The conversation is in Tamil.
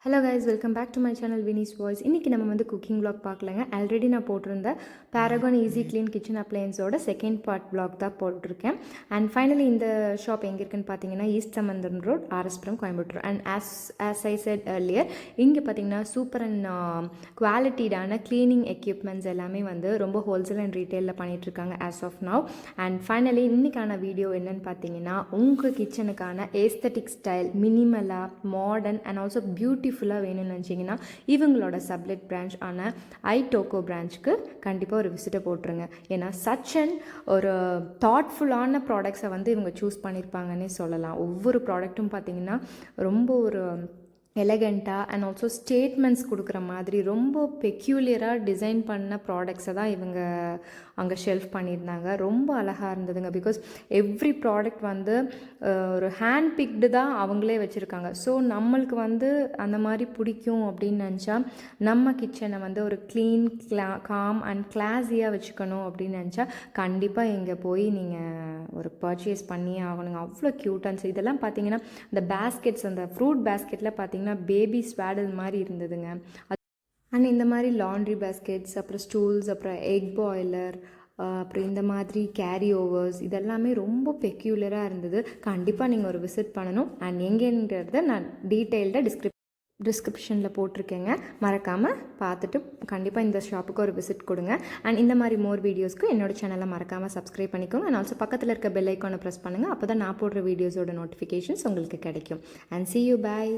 Hello guys, welcome back to my channel Vini's voice. இன்றைக்கி நம்ம வந்து குக்கிங் vlog பார்க்கலங்க. ஆல்ரெடி நான் போட்டிருந்த பேரகான் ஈஸி க்ளீன் கிச்சன் அப்ளையன்ஸோட செகண்ட் பார்ட் vlog தான் போட்டிருக்கேன். அண்ட் ஃபைனலி இந்த ஷாப் எங்கே இருக்குன்னு பார்த்தீங்கன்னா east Sambandam road, RS Puram, Coimbatore. And as I said earlier, இங்கே பார்த்தீங்கன்னா சூப்பர் அண்ட் குவாலிட்டிடான க்ளீனிங் எக்யூப்மெண்ட்ஸ் எல்லாமே வந்து ரொம்ப ஹோல்சேல் அண்ட் ரீட்டெயிலில் பண்ணிகிட்ருக்காங்க as of now. And finally இன்றைக்கான வீடியோ என்னென்னு பார்த்தீங்கன்னா உங்கள் கிச்சனுக்கான ஏஸ்தட்டிக் ஸ்டைல், மினிமலாக, மாடர்ன் அண்ட் ஆல்சோ பியூட்டிஃபுல்லாக வேணும்னு நினச்சிங்கன்னா இவங்களோட சப்லெட் பிரான்ச் ஆன ஐடோக்கோ பிரான்ச்சுக்கு கண்டிப்பாக ஒரு விசிட்டை போட்டுருங்க. ஏன்னா சச் அண்ட் ஒரு தாட்ஃபுல்லான ப்ராடக்ட்ஸை வந்து இவங்க சூஸ் பண்ணியிருப்பாங்கன்னே சொல்லலாம். ஒவ்வொரு ப்ராடக்ட்டும் பார்த்திங்கன்னா ரொம்ப ஒரு எலகண்ட்டாக அண்ட் ஆல்சோ ஸ்டேட்மெண்ட்ஸ் கொடுக்குற மாதிரி ரொம்ப பெக்யூலியராக டிசைன் பண்ண ப்ராடக்ட்ஸை தான் இவங்க அங்கே ஷெல்ஃப் பண்ணியிருந்தாங்க. ரொம்ப அழகாக இருந்ததுங்க. பிகாஸ் எவ்ரி ப்ராடக்ட் வந்து ஒரு ஹேண்ட் பிக்டு தான் அவங்களே வச்சுருக்காங்க. ஸோ நம்மளுக்கு வந்து அந்த மாதிரி பிடிக்கும் அப்படின்னு நினச்சா நம்ம கிச்சனை வந்து ஒரு க்ளீன், காம் அண்ட் கிளாஸியாக வச்சுக்கணும் அப்படின்னு நினச்சா கண்டிப்பாக இங்கே போய் நீங்கள் ஒரு பர்ச்சேஸ் பண்ணியே ஆகணுங்க. அவ்வளோ க்யூட்டாக இதெல்லாம் பார்த்தீங்கன்னா இந்த பேஸ்கெட்ஸ், அந்த ஃப்ரூட் பேஸ்கெட்டில் பார்த்தீங்கன்னா பேபி ஸ்வாடல் மாதிரி இருந்ததுங்க. அண்ட் இந்த மாதிரி லாண்ட்ரி பேஸ்கெட்ஸ், அப்புறம் ஸ்டூல்ஸ், அப்புறம் எக் பாய்லர், அப்புறம் இந்த மாதிரி கேரி ஓவர்ஸ், இதெல்லாமே ரொம்ப பெக்யூலராக இருந்தது. கண்டிப்பாக நீங்கள் ஒரு விசிட் பண்ணணும். அண்ட் எங்கேன்றத நான் டீட்டெயில்டாக டிஸ்கிரிப்ஷனில் போட்டிருக்கேங்க. மறக்காமல் பார்த்துட்டு கண்டிப்பாக இந்த ஷாப்புக்கு ஒரு விசிட் கொடுங்க. அண்ட் இந்த மாதிரி மோர் வீடியோஸ்க்கு என்னோட சேனலை மறக்காமல் சப்ஸ்கிரைப் பண்ணிக்கோங்க. அண்ட் ஆல்சோ பக்கத்தில் இருக்க பெல் ஐக்கானை ப்ரெஸ் பண்ணுங்கள். அப்போ தான் நான் போடுற வீடியோஸோட நோட்டிஃபிகேஷன்ஸ் உங்களுக்கு கிடைக்கும். And see you, bye.